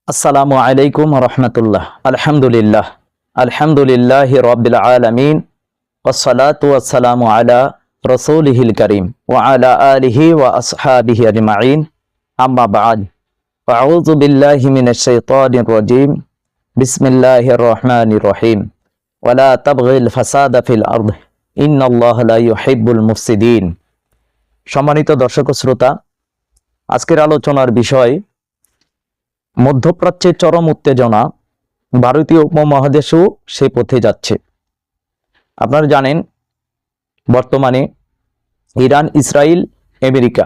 আসসালামু আলাইকুম রহমতুল্লাহ। আলহামদুলিল্লাহ আলহামদুলিল্লাহ রব্বিল আলামিন ওয়াসসালাতু ওয়াসসালামু আলা রাসূলিহিল কারীম ওয়া আলা আলিহি ওয়া আসহাবিহি আজমাইন, আম্মা বা'দ। আউযু বিল্লাহি মিনাশ শাইতানির রাজীম। বিসমিল্লাহির রহমানির রহিম। ওয়ালা তাবগিল ফাসাদা ফিল আরদ ইন্নাল্লাহা লা ইউহিব্বুল মুফসিদিন। সম্মানিত দর্শক ও শ্রোতা, আজকের আলোচনার বিষয় মধ্যপ্রাচ্যের চরম উত্তেজনা, ভারতীয় উপমহাদেশও সেই পথে যাচ্ছে। আপনারা জানেন, বর্তমানে ইরান, ইসরায়েল, আমেরিকা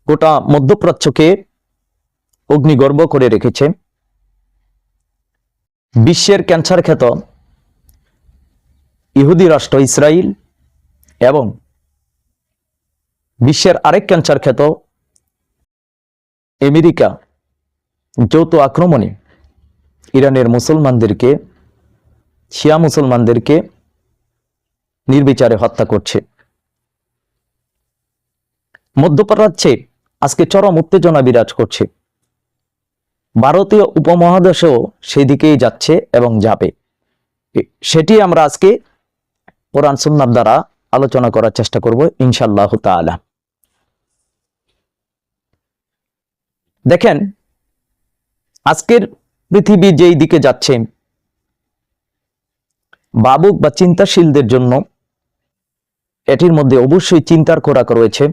গোটা মধ্যপ্রাচ্যকে অগ্নিগর্ভ করে রেখেছে। বিশ্বের ক্যান্সার খ্যাত ইহুদি রাষ্ট্র ইসরায়েল এবং বিশ্বের আরেক ক্যান্সার খ্যাত আমেরিকা যৌথ আক্রমণে ইরানের মুসলমানদেরকে, শিয়া মুসলমানদেরকে নির্বিচারে হত্যা করছে। মধ্যপ্রাচ্যে আজকে চরম উত্তেজনা বিরাজ করছে। ভারতীয় উপমহাদেশও সেদিকেই যাচ্ছে এবং যাবে। সেটি আমরা আজকে কোরআন সুন্নাহ দ্বারা আলোচনা করার চেষ্টা করব ইনশাআল্লাহ তাআলা। দেখেন, আজকের পৃথিবী যেই দিকে যাচ্ছে, ভাবুক বা চিন্তাশীলদের জন্য এটির মধ্যে অবশ্যই চিন্তার খোরাক রয়েছে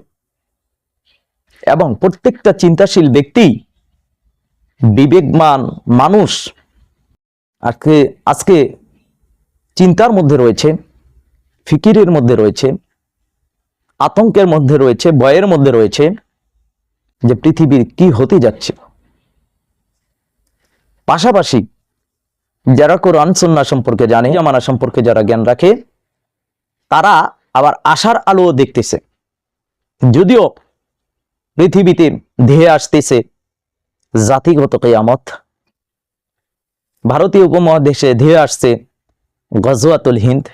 এবং প্রত্যেকটা চিন্তাশীল ব্যক্তি, বিবেকমান মানুষ আজকে চিন্তার মধ্যে রয়েছে, ফিকিরের মধ্যে রয়েছে, আতঙ্কের মধ্যে রয়েছে, ভয়ের মধ্যে রয়েছে যে পৃথিবীর কি হতে যাচ্ছে। পাশাপাশি যারা কোরআন সুন্নাহ সম্পর্কে জানে, জামানা সম্পর্কে যারা জ্ঞান রাখে, তারা আবার আশার আলো দেখতেছে। যদিও পৃথিবীতে ধেয়ে আসতেছে জাতিগত কিয়ামত, ভারতীয় উপমহাদেশে ধেয়ে আসছে গজওয়াতুল হিন্দ,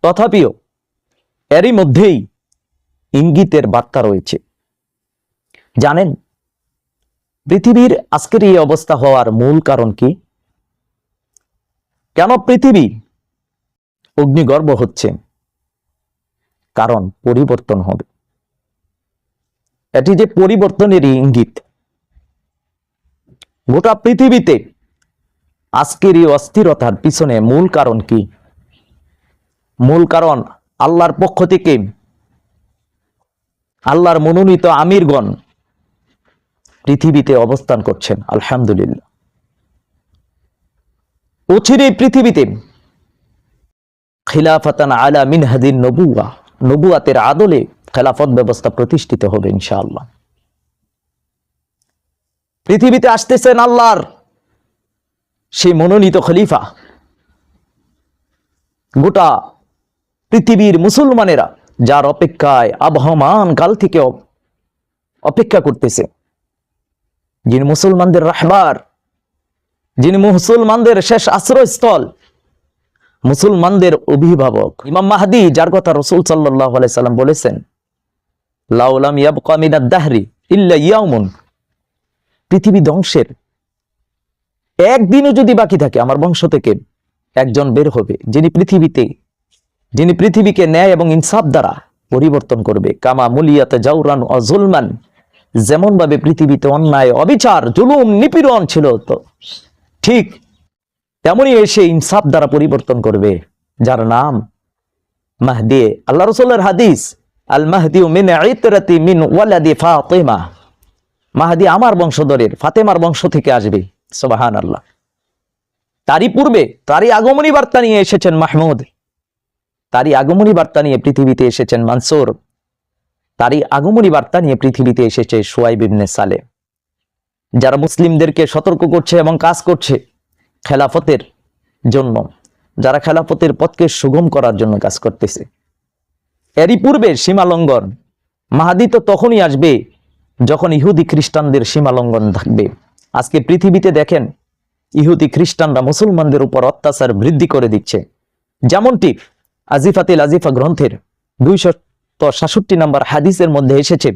তথাপিও এরই মধ্যেই ইঙ্গিতের বার্তা রয়েছে। জানেন, পৃথিবীর আজকের এই অবস্থা হওয়ার মূল কারণ কি? কেন পৃথিবী অগ্নিগর্ভ হচ্ছে? কারণ পরিবর্তন হবে। এটি যে পরিবর্তনেরই ইঙ্গিত। গোটা পৃথিবীতে আজকের এই অস্থিরতার পিছনে মূল কারণ কি? মূল কারণ আল্লাহর পক্ষ থেকে আল্লাহর মনোনীত আমিরগণ পৃথিবীতে অবস্থান করছেন। আলহামদুলিল্লাহ। অচিরেই পৃথিবীতে খিলাফাতান আলা মিনহাদিন নবুয়া, নবুয়াতের আদলে খেলাফত ব্যবস্থা প্রতিষ্ঠিত হবে ইনশাআল্লাহ। পৃথিবীতে আসতেছেন আল্লাহর সেই মনোনীত খলিফা। গোটা পৃথিবীর মুসলমানেরা যার অপেক্ষায় আবহমান কাল থেকে অপেক্ষা করতেছে, যিনি মুসলমানদের রাহবার, যিনি মুসলমানদের শেষ আশ্রয়স্থল, মুসলমানদের অভিভাবক, ইমাম মাহদী, যার কথা রাসূল সাল্লাল্লাহু আলাইহি সাল্লাম বলেছেন, লাউ লাম ইয়াবকা মিনাদ দাহরি ইল্লা ইয়াউমুন, পৃথিবী ধ্বংসের একদিনও যদি বাকি থাকে, আমার বংশ থেকে একজন বের হবে যিনি পৃথিবীকে ন্যায় এবং ইনসাফ দ্বারা পরিবর্তন করবে। কামা মুলিয়াতে জাওরান ও জুলমান, যেমন ভাবে পৃথিবীতে অন্যায়, অবিচার, জুলুম, নিপীড়ন ছিল, তো ঠিক তেমনি এসে ইনসাফ দ্বারা পরিবর্তন করবে, যার নাম মাহদী। আল্লাহ রাসূলের হাদিস, আল মাহদী মিন ইতরাতি মিন ওয়ালাদি ফাতিমা, মাহদী আমার বংশধরের, ফাতেমার বংশ থেকে আসবে। সুবহানাল্লাহ। তারই পূর্বে তারই আগমনী বার্তা নিয়ে এসেছেন মাহমুদ, তারই আগমনী বার্তা নিয়ে পৃথিবীতে এসেছেন মানসুর, তারই আগমনী বার্তা নিয়ে পৃথিবীতে এসেছে শুআইব ইবনে সালেহ, যারা মুসলিমদেরকে সতর্ক করছে এবং কাজ করছে খেলাফতের জন্য, যারা খেলাফতের পথকে সুগম করার জন্য কাজ করতেছে। এরই পূর্বে সীমালঙ্ঘন, মাহদী তো তখনই আসবে যখন ইহুদি খ্রিস্টানদের সীমালঙ্ঘন থাকবে। আজকে পৃথিবীতে দেখেন, ইহুদি খ্রিস্টানরা মুসলমানদের উপর অত্যাচার বৃদ্ধি করে দিচ্ছে। যেমনটি আজিফাতিল আজিফা গ্রন্থের 266 নম্বর হাদিসের মধ্যে এসেছে,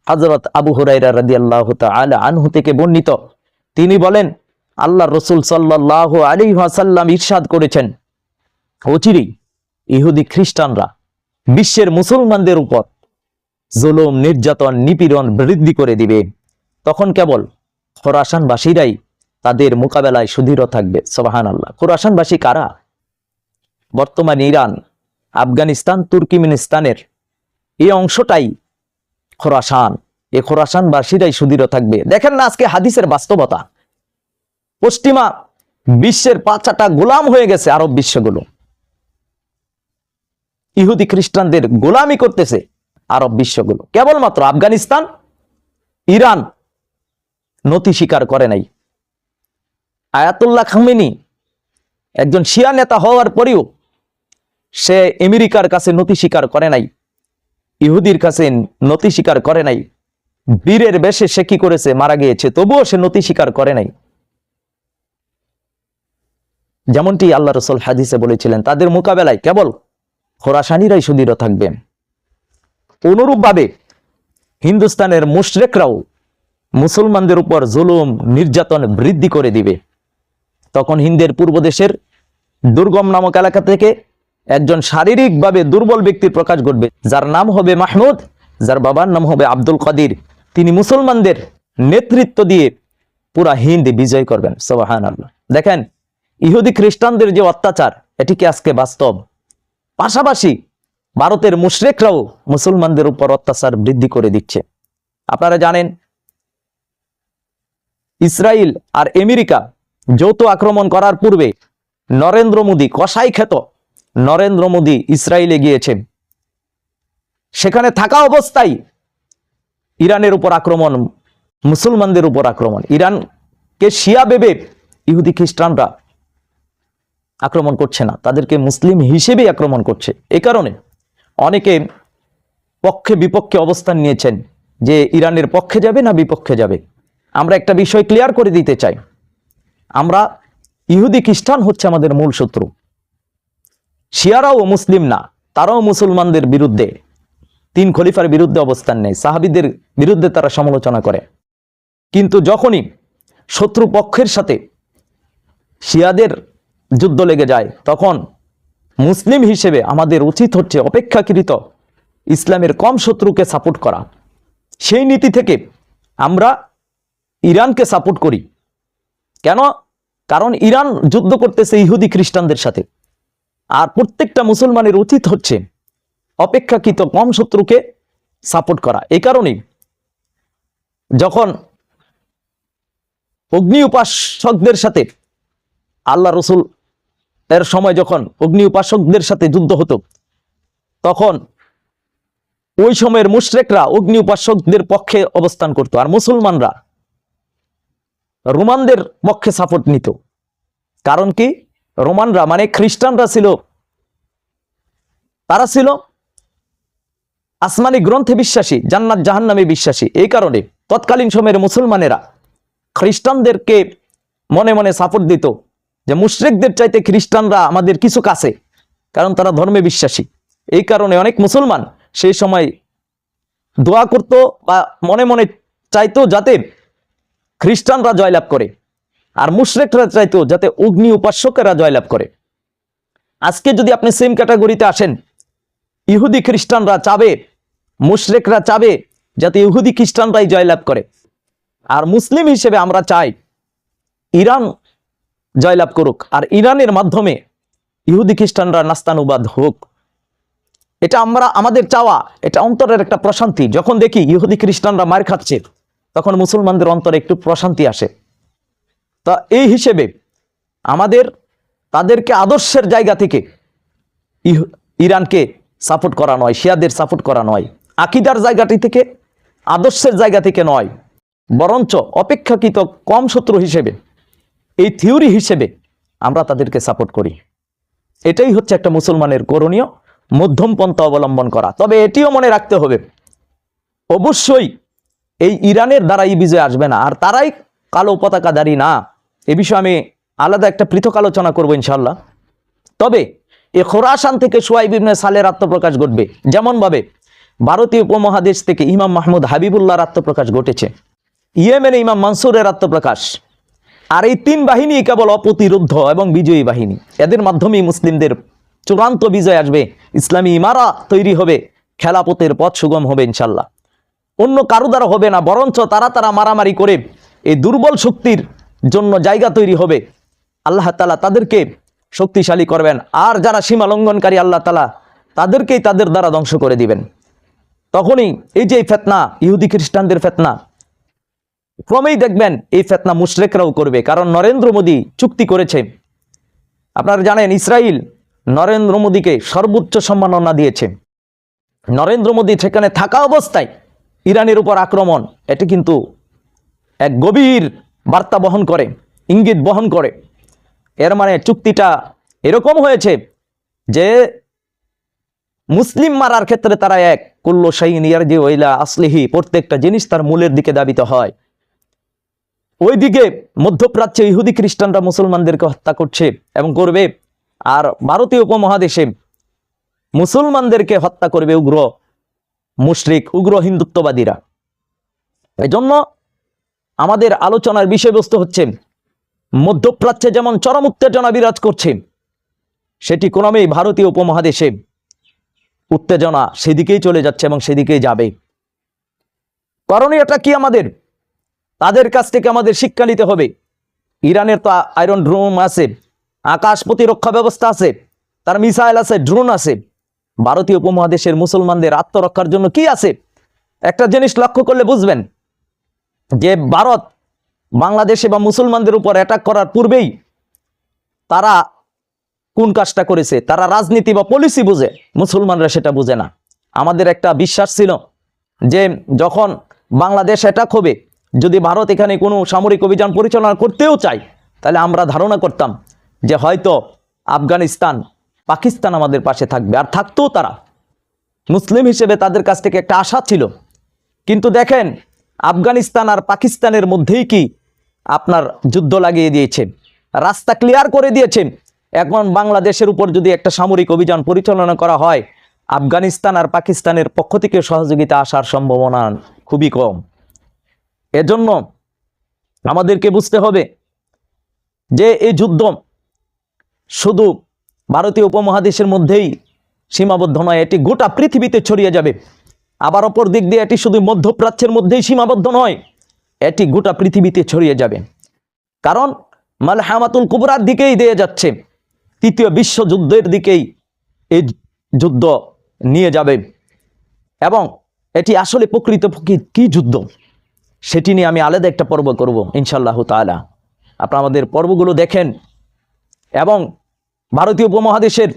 হযরত আবু হুরায়রা রাদিয়াল্লাহু তাআলা আনহু থেকে বর্ণিত, তিনি বলেন আল্লাহর রাসূল সাল্লাল্লাহু আলাইহি ওয়াসাল্লাম ইরশাদ করেছেন, অচিরেই ইহুদি খ্রিস্টানরা বিশ্বের মুসলমানদের উপর জুলুম, নির্যাতন, নিপীড়ন বৃদ্ধি করে দিবে। তখন কেবল খোরাসানবাসীরাই তাদের মোকাবেলায় সুদৃঢ় থাকবে। সুবহানাল্লাহ। খোরাসানবাসী কারা? বর্তমান ইরান, আফগানিস্তান, তুর্কমেনিস্তানের এই অংশটাই খোরাসান। এই খোরাসানবাসীরাই সুদৃঢ় থাকবে। দেখেন না আজকে হাদিসের বাস্তবতা, পশ্চিমা বিশ্বের পাঁচাটা গোলাম হয়ে গেছে আরব বিশ্বগুলো। ইহুদি খ্রিস্টানদের গোলামি করতেছে আরব বিশ্বগুলো। কেবলমাত্র আফগানিস্তান, ইরান নতি স্বীকার করে নাই। আয়াতুল্লাহ খামেনি একজন শিয়া নেতা হওয়ার পরেও সে আমেরিকার কাছে নতি স্বীকার করে নাই, ইহুদির কাছে নতি স্বীকার করে নাই। বীরের বেশে সে কি করেছে? মারা গিয়েছে, তবুও সে নতি স্বীকার করে নাই। যেমনটি আল্লাহ রাসূল হাদিসে বলেছিলেন, তাদের মোকাবেলায় কেবল খোরাসানিরাই সুদৃঢ় থাকবেন। অনুরূপভাবে হিন্দুস্তানের মুশরিকরাও মুসলমানদের উপর জুলুম, নির্যাতন বৃদ্ধি করে দিবে। তখন হিন্দের পূর্ব দেশের দুর্গম নামক এলাকা থেকে একজন শারীরিকভাবে দুর্বল ব্যক্তির প্রকাশ ঘটবে, যার নাম হবে মাহমুদ, যার বাবার নাম হবে আব্দুল কাদির। তিনি মুসলমানদের নেতৃত্ব দিয়ে পুরা হিন্দ বিজয় করবেন। সুবহানাল্লাহ। দেখেন ইহুদি খ্রিস্টানদের যে অত্যাচার, এটি কি আজকে বাস্তব। পাশাপাশি ভারতের মুশরিকরাও মুসলমানদের উপর অত্যাচার বৃদ্ধি করে দিচ্ছে। আপনারা জানেন ইসরায়েল আর আমেরিকা যৌথ আক্রমণ করার পূর্বে নরেন্দ্র মোদী, কসাই খ্যাত নরেন্দ্র মোদী ইসরায়েলে গিয়েছেন। সেখানে থাকা অবস্থায় ইরানের উপর আক্রমণ, মুসলমানদের উপর আক্রমণ। ইরানকে শিয়া ভেবে ইহুদি খ্রিস্টানরা আক্রমণ করছে না, তাদেরকে মুসলিম হিসেবে আক্রমণ করছে। এই কারণে অনেকে পক্ষে বিপক্ষে অবস্থান নিয়েছেন যে ইরানের পক্ষে যাবে না বিপক্ষে যাবে। আমরা একটা বিষয় ক্লিয়ার করে দিতে চাই, আমরা ইহুদি খ্রিস্টান হচ্ছে আমাদের মূল শত্রু। শিয়ারাও মুসলিম না, তারাও মুসলমানদের বিরুদ্ধে, তিন খলিফার বিরুদ্ধে অবস্থান নেয়, সাহাবীদের বিরুদ্ধে তারা সমালোচনা করে। কিন্তু যখনই শত্রু পক্ষের সাথে শিয়াদের যুদ্ধ লেগে যায়, তখন মুসলিম হিসেবে আমাদের উচিত হচ্ছে অপেক্ষাকৃত ইসলামের কম শত্রুকে সাপোর্ট করা। সেই নীতি থেকে আমরা ইরানকে সাপোর্ট করি। কেন? কারণ ইরান যুদ্ধ করতেছে ইহুদি খ্রিস্টানদের সাথে, আর প্রত্যেকটা মুসলমানের উচিত হচ্ছে অপেক্ষাকৃত কম শত্রুকে সাপোর্ট করা। এই কারণেই যখন অগ্নি উপাসকদের সাথে আল্লাহ রসুল এর সময় যখন অগ্নি উপাসকদের সাথে যুদ্ধ হতো, তখন ওই সময়ের মুশরিকরা অগ্নি উপাসকদের পক্ষে অবস্থান করত, আর মুসলমানরা রোমানদের পক্ষে সাপোর্ট নিত। কারণ কি? রোমানরা মানে খ্রিস্টানরা ছিল, তারা ছিল আসমানি গ্রন্থে বিশ্বাসী, জান্নাত জাহান্নামে বিশ্বাসী। এই কারণে তৎকালীন সময়ের মুসলমানেরা খ্রিস্টানদেরকে মনে মনে সাপোর্ট দিত যে মুশরিকদের চাইতে খ্রিস্টানরা আমাদের কিছু কাছে, কারণ তারা ধর্মে বিশ্বাসী। এই কারণে অনেক মুসলমান সেই সময় দোয়া করত বা মনে মনে চাইতো যাতে খ্রিস্টানরা জয়লাভ করে, আর মুশরিকরা চাইতো যাতে অগ্নি উপাসকেরা জয়লাভ করে। আজকে যদি আপনি সেম ক্যাটাগরিতে আসেন, ইহুদি খ্রিস্টানরা চাবে, মুশরিকরা চাবে যাতে ইহুদি খ্রিস্টানরাই জয়লাভ করে, আর মুসলিম হিসেবে আমরা চাই ইরান জয়লাভ করুক, আর ইরানের মাধ্যমে ইহুদি খ্রিস্টানরা নাস্তানুবাদ হোক। এটা আমাদের চাওয়া, এটা অন্তরের একটা প্রশান্তি। যখন দেখি ইহুদি খ্রিস্টানরা মার খাচ্ছে, তখন মুসলমানদের অন্তরে একটু প্রশান্তি আসে। তা এই হিসেবে আমাদের তাদেরকে আদর্শের জায়গা থেকে ইরানকে সাপোর্ট করা নয়, শিয়াদের সাপোর্ট করা নয়, আকীদার জায়গাটি থেকে, আদর্শের জায়গা থেকে নয়, বরঞ্চ অপেক্ষাকৃত কম শত্রু হিসেবে, এই থিওরি হিসেবে আমরা তাদেরকে সাপোর্ট করি। এটাই হচ্ছে একটা মুসলমানের করণীয়, মধ্যম পন্থা অবলম্বন করা। তবে এটিও মনে রাখতে হবে, অবশ্যই এই ইরানের দ্বারাই বিজয় আসবে না, আর তারাই কালো পতাকাধারী না। এ বিষয়ে আমি আলাদা একটা পৃথক আলোচনা করবো ইনশাল্লাহ। তবে এ খোরাসান থেকে শুআইব ইবনে সালেহর আত্মপ্রকাশ ঘটবে, যেমন ভাবে ভারতীয় উপমহাদেশ থেকে ইমাম মাহমুদ হাবিবুল্লাহর আত্মপ্রকাশ ঘটেছে, ইয়েমেনে ইমাম মানসুরের আত্মপ্রকাশ। আর এই তিন বাহিনী কেবল অপ্রতিরুদ্ধ এবং বিজয়ী বাহিনী, এদের মাধ্যমেই মুসলিমদের চূড়ান্ত বিজয় আসবে, ইসলামী ইমারা তৈরি হবে, খেলাপথের পথ সুগম হবে ইনশাল্লাহ। অন্য কারো দ্বারা হবে না, বরঞ্চ তারা মারামারি করে এই দুর্বল শক্তির জন্য জায়গা তৈরি হবে। আল্লাহ তাআলা তাদেরকে শক্তিশালী করবেন, আর যারা সীমা লঙ্ঘনকারী আল্লাহ তাআলা তাদেরকেই তাদের দ্বারা ধ্বংস করে দিবেন। তখনই এই যে ফিতনা, ইহুদি খ্রিস্টানদের ফিতনা, ক্রমেই দেখবেন এই ফিতনা মুশরিকরাও করবে। কারণ নরেন্দ্র মোদী চুক্তি করেছে, আপনারা জানেন ইসরায়েল নরেন্দ্র মোদীকে সর্বোচ্চ সম্মাননা দিয়েছে। নরেন্দ্র মোদী সেখানে থাকা অবস্থায় ইরানের উপর আক্রমণ, এটি কিন্তু এক গভীর বার্তা বহন করে, ইঙ্গিত বহন করে। এর মানে চুক্তিটা এরকম হয়েছে যে মুসলিম মারার ক্ষেত্রে তারা এক, কুল্লু শাইইন ইয়ারজিউ ইলা আসলিহি, প্রত্যেকটা জিনিস তার মূলের দিকে ধাবিত হয়। ওইদিকে মধ্যপ্রাচ্যে ইহুদি খ্রিস্টানরা মুসলমানদেরকে হত্যা করছে এবং করবে, আর ভারতীয় উপমহাদেশে মুসলমানদেরকে হত্যা করবে উগ্র মুশরিক, উগ্র হিন্দুত্ববাদীরা। এজন্য আমাদের আলোচনার বিষয়বস্তু হচ্ছে মধ্যপ্রাচ্যে যেমন চরম উত্তেজনা বিরাজ করছে, সেটি ক্রমেই ভারতীয় উপমহাদেশে উত্তেজনা সেদিকেই চলে যাচ্ছে এবং সেদিকেই যাবে। করণীয়টা কি আমাদের? তাদের কাছ থেকে আমাদের শিক্ষা নিতে হবে। ইরানের তো আয়রন ড্রোন আছে, আকাশ প্রতিরক্ষা ব্যবস্থা আছে, তার মিসাইল আছে, ড্রোন আছে। ভারতীয় উপমহাদেশের মুসলমানদের আত্মরক্ষার জন্য কি আছে? একটা জিনিস লক্ষ্য করলে বুঝবেন যে ভারত বাংলাদেশে বা মুসলমানদের উপর অ্যাটাক করার পূর্বেই তারা কোন কাজটা করেছে, তারা রাজনীতি বা পলিসি বুঝে, মুসলমানরা সেটা বুঝে না। আমাদের একটা বিশ্বাস ছিল যে যখন বাংলাদেশ অ্যাটাক হবে, যদি ভারত এখানে কোনো সামরিক অভিযান পরিচালনা করতেও চায়, তাহলে আমরা ধারণা করতাম যে হয়তো আফগানিস্তান, পাকিস্তান আমাদের পাশে থাকবে, আর থাকতেও তারা। মুসলিম হিসেবে তাদের কাছ থেকে একটা আশা ছিল। কিন্তু দেখেন আফগানিস্তান আর পাকিস্তানের মধ্যেই কি আপনার যুদ্ধ লাগিয়ে দিয়েছে, রাস্তা ক্লিয়ার করে দিয়েছে। এখন বাংলাদেশের উপর যদি একটা সামরিক অভিযান পরিচালনা করা হয়, আফগানিস্তান আর পাকিস্তানের পক্ষ থেকে সহযোগিতা আসার সম্ভাবনা খুবই কম। এজন্য আমাদেরকে বুঝতে হবে যে এই যুদ্ধ শুধু ভারতীয় উপমহাদেশের মধ্যেই সীমাবদ্ধ নয়, এটি গোটা পৃথিবীতে ছড়িয়ে যাবে। আবার অপর দিক দিয়ে এটি শুধু মধ্যপ্রাচ্যের মধ্যেই সীমাবদ্ধ নয়, এটি গোটা পৃথিবীতে ছড়িয়ে যাবে। কারণ মালহামাতুল কুবরার দিকেই দিয়ে যাচ্ছে, তৃতীয় বিশ্বযুদ্ধের দিকেই এই যুদ্ধ নিয়ে যাবে। এবং এটি আসলে প্রকৃতপক্ষে কি যুদ্ধ, সেটি নিয়ে আমি আলাদা একটা পর্ব করব ইনশাআল্লাহ তাআলা। আপনারা আমাদের পর্বগুলো দেখেন এবং ভারতীয় উপমহাদেশের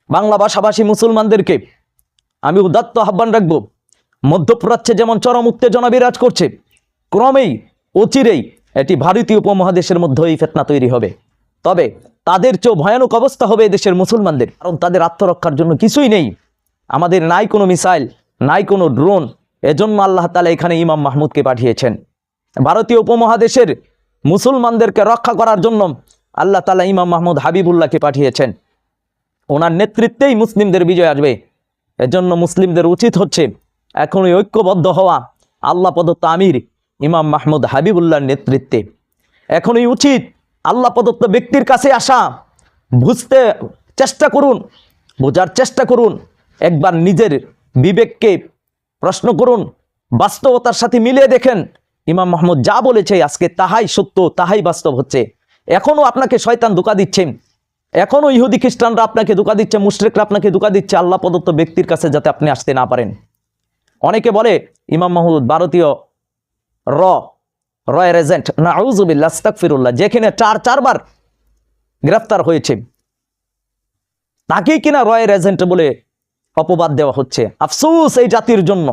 বাংলা ভাষাভাষী মুসলমানদেরকে আমি উদাত্ত আহ্বান রাখব। মধ্যপ্রাচ্যে যেমন চরম উত্তেজনা বিরাজ করছে, ক্রমেই অচিরেই এটি ভারতীয় উপমহাদেশের মধ্যে এই ফিতনা তৈরি হবে। তবে তাদের চেয়েও ভয়ানক অবস্থা হবে এদেশের মুসলমানদের, কারণ তাদের আত্মরক্ষার জন্য কিছুই নেই। আমাদের নাই কোনো মিসাইল, নাই কোনো ড্রোন। এজন্য আল্লাহ তাআলা এখানে ইমাম মাহমুদকে পাঠিয়েছেন। ভারতীয় উপমহাদেশের মুসলমানদেরকে রক্ষা করার জন্য আল্লাহ তাআলা ইমাম মাহমুদ হাবিবুল্লাহকে পাঠিয়েছেন। ওনার নেতৃত্বেই মুসলিমদের বিজয় আসবে। এজন্য মুসলিমদের উচিত হচ্ছে এখনই ঐক্যবদ্ধ হওয়া আল্লাহ প্রদত্ত আমির ইমাম মাহমুদ হাবিবুল্লাহর নেতৃত্বে। এখনই উচিত আল্লাহ প্রদত্ত ব্যক্তির কাছে আসা, বুঝতে চেষ্টা করুন, বোঝার চেষ্টা করুন, একবার নিজের বিবেককে প্রশ্ন করুন, বাস্তবতার সাথে মিলিয়ে দেখেন ইমাম মাহমুদ যা বলেছে আজকে তাহাই সত্য, তাহাই বাস্তব হচ্ছে। এখনও আপনাকে শয়তান ধোঁকা দিচ্ছে, এখনও ইহুদি খ্রিস্টানরা আপনাকে ধোঁকা দিচ্ছে, মুশরিকরা আপনাকে ধোঁকা দিচ্ছে আল্লাহ প্রদত্ত ব্যক্তির কাছে যাতে আপনি আসতে না পারেন। অনেকে বলে ইমাম মাহমুদ ভারতীয় রয়ের এজেন্ট, নাউযুবিল্লাহ আস্তাগফিরুল্লাহ, যেখানে চারবার গ্রেফতার হয়েছে তাকেই কিনা রয়ের এজেন্ট বলে অপবাদ দেওয়া হচ্ছে। আফসোস এই জাতির জন্য,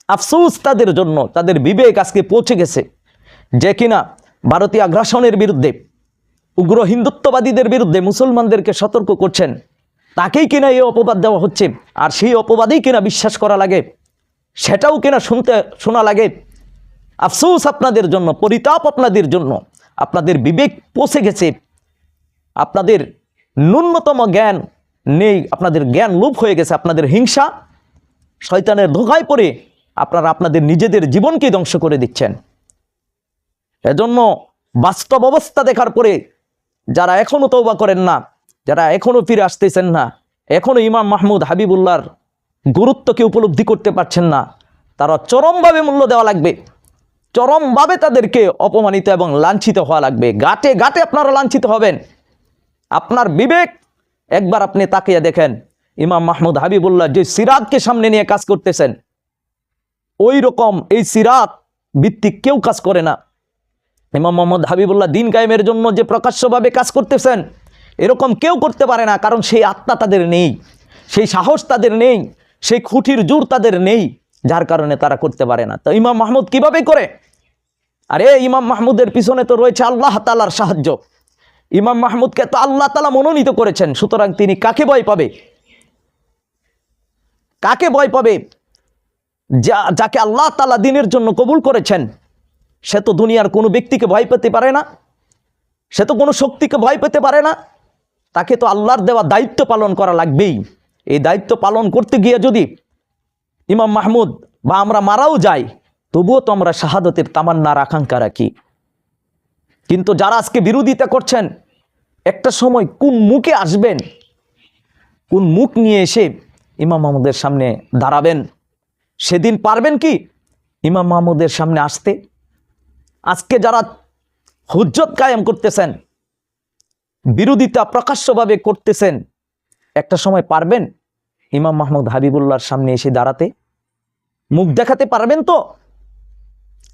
আফসোস তাদের জন্য, তাদের বিবেক আজকে পৌঁছে গেছে যে কিনা ভারতীয় আগ্রাসনের বিরুদ্ধে, উগ্র হিন্দুত্ববাদীদের বিরুদ্ধে মুসলমানদেরকে সতর্ক করছেন, তাকেই কিনা এই অপবাদ দেওয়া হচ্ছে। আর সেই অপবাদেই কিনা বিশ্বাস করা লাগে, সেটাও কিনা শোনা লাগে। আফসোস আপনাদের জন্য, পরিতাপ আপনাদের জন্য। আপনাদের বিবেক পৌঁছে গেছে, আপনাদের ন্যূনতম জ্ঞান নেই, আপনাদের জ্ঞান লোপ হয়ে গেছে, আপনাদের হিংসা শয়তানের ধোঁকায় পড়ে আপনারা আপনাদের নিজেদের জীবনকে ধ্বংস করে দিচ্ছেন। এজন্য বাস্তব অবস্থা দেখার পরে যারা এখনো তওবা করেন না, যারা এখনো ফিরে আসতেছেন না, এখনো ইমাম মাহমুদ হাবিবুল্লাহর গুরুত্বকে উপলব্ধি করতে পারছেন না, তারা চরমভাবে মূল্য দেওয়া লাগবে, চরমভাবে তাদেরকে অপমানিত এবং লাঞ্ছিত হওয়া লাগবে। গাটে গাটে আপনারা লাঞ্ছিত হবেন। আপনার বিবেক একবার আপনি তাকিয়ে দেখেন, ইমাম মাহমুদ হাবিবুল্লাহ যে সিরাতকে সামনে নিয়ে কাজ করতেছেন, ওই রকম এই সিরাত ভিত্তিক কেউ কাজ করে না। ইমাম মাহমুদ হাবিবুল্লাহ দিন কায়েমের জন্য যে প্রকাশ্যভাবে কাজ করতেছেন, এরকম কেউ করতে পারে না, কারণ সেই আত্মা তাদের নেই, সেই সাহস তাদের নেই, সেই খুঁটির জোর তাদের নেই, যার কারণে তারা করতে পারে না। তো ইমাম মাহমুদ কিভাবে করে? আরে ইমাম মাহমুদের পিছনে তো রয়েছে আল্লাহ তাআলার সাহায্য। ইমাম মাহমুদকে তো আল্লাহ তাআলা মনোনীত করেছেন, সুতরাং তিনি কাকে ভয় পাবে? কাকে ভয় পাবে? যাকে আল্লাহ তাআলা দ্বীনের জন্য কবুল করেছেন, সে তো দুনিয়ার কোনো ব্যক্তিকে ভয় পেতে পারে না, সে তো কোনো শক্তিকে ভয় পেতে পারে না। তাকে তো আল্লাহর দেওয়া দায়িত্ব পালন করা লাগবেই। এই দায়িত্ব পালন করতে গিয়ে যদি ইমাম মাহমুদ বা আমরা মারাও যাই, তবুও তো আমরা শাহাদতের তামান্নার আকাঙ্ক্ষা রাখি। কিন্তু যারা আজকে বিরোধিতা করছেন, একটা সময় কোন মুখে আসবেন, কোন মুখ নিয়ে এসে ইমাম মাহমুদের সামনে দাঁড়াবেন, সেদিন পারবেন কি ইমাম মাহমুদের সামনে আসতে? আজকে যারা হুজ্জত কায়েম করতেছেন, বিরোধিতা প্রকাশ্যভাবে করতেছেন, একটা সময় পারবেন ইমাম মাহমুদ হাবিবুল্লাহর সামনে এসে দাঁড়াতে? মুখ দেখাতে পারবেন তো?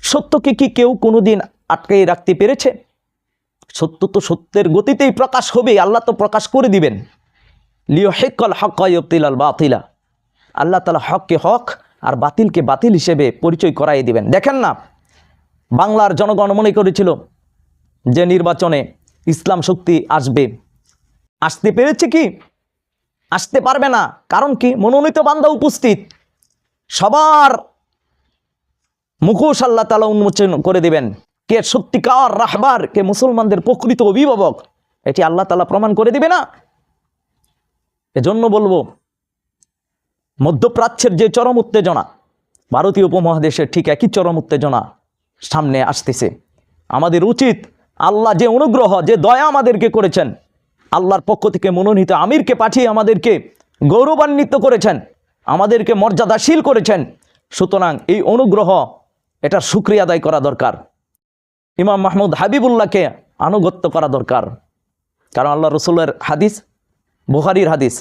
সত্যকে কি কেউ কোনোদিন আটকে রাখতে পেরেছে? সত্য তো সত্যের গতিতেই প্রকাশ হবে, আল্লাহ তো প্রকাশ করে দিবেন। লিয়হিক্কাল হাক্কা ওয়ায়ুবতিলাল বাতিলা, আল্লাহ তাআলা হককে হক আর বাতিলকে বাতিল হিসেবে পরিচয় করাই দিবেন। দেখেন না, বাংলার জনগণ মনে করেছিল যে নির্বাচনে ইসলাম শক্তি আসবে, আসতে পেরেছে কি? আসতে পারবে না। কারণ কি? মনোনীত বান্দা উপস্থিত, সবার মুখোশ আল্লাহ তাআলা উন্মোচন করে দিবেন। কে সত্যিকার রাহবার, কে মুসলমানদের প্রকৃত অভিভাবক, এটি আল্লাহ তাআলা প্রমাণ করে দিবে না? এজন্য বলবো, মধ্যপ্রাচ্যের যে চরম উত্তেজনা, ভারতীয় উপমহাদেশের ঠিক একই চরম উত্তেজনা সামনে আসতেছে। আমাদের উচিত আল্লাহ যে অনুগ্রহ, যে দয়া আমাদেরকে করেছেন, আল্লাহর পক্ষ থেকে মনোনীত আমিরকে পাঠিয়ে আমাদেরকে গৌরবান্বিত করেছেন, আমাদেরকে মর্যাদাশীল করেছেন, সুতরাং এই অনুগ্রহ, এটার শুকরিয়া আদায় করা দরকার। ইমাম মাহমুদ হাবিবুল্লাহকে আনুগত্য করা দরকার। কারণ আল্লাহ রসুলের হাদিস, বুখারীর হাদিস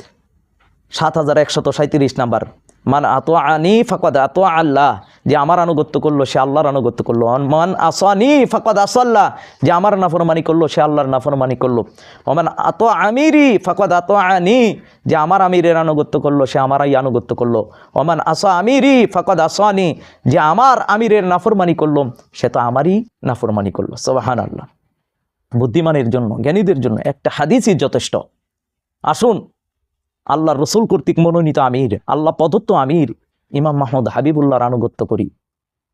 7137 নাম্বার, মান আতাআনি ফাকাদ আতা আল্লাহ, যে আমার আনুগত্য করলো সে আল্লাহর আনুগত্য করলো। মান আসানি ফাকাদ আসাল্লাহ, যে আমার নাফরমানি করলো সে আল্লাহর নাফরমানি করলো। ওমান আতা আমিরি ফাকাদ আতাআনি, যে আমার আমিরের আনুগত্য করলো সে আমারই আনুগত্য করলো। ওমান আসা আমিরি ফাকাদ আসানি, যে আমার আমিরের নাফরমানি করলো সে তো আমারই নাফরমানি করলো। সুবহানাল্লাহ। বুদ্ধিমানের জন্য, জ্ঞানীদের জন্য একটা হাদিসই যথেষ্ট। আসুন আল্লাহ রসুল কর্তৃক মনোনীত আমির, আল্লাহ প্রদত্ত আমির ইমাম মাহমুদ হাবিবুল্লাহর আনুগত্য করি।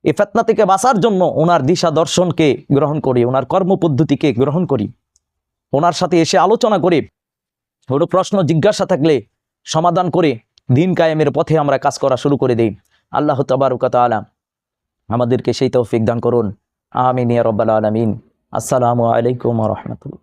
এই ফিতনা থেকে বাঁচার জন্য ওনার দিশা দর্শনকে গ্রহণ করি, ওনার কর্মপদ্ধতিকে গ্রহণ করি, ওনার সাথে এসে আলোচনা করে কোনো প্রশ্ন জিজ্ঞাসা থাকলে সমাধান করে দিন কায়েমের পথে আমরা কাজ করা শুরু করে দেই। আল্লাহ তাবারক ওয়া তাআলা আমাদেরকে সেই তৌফিক দান করুন। আমিন ইয়া রাব্বাল আলামিন। আসসালামু আলাইকুম ওয়া রাহমাতুল্লাহ।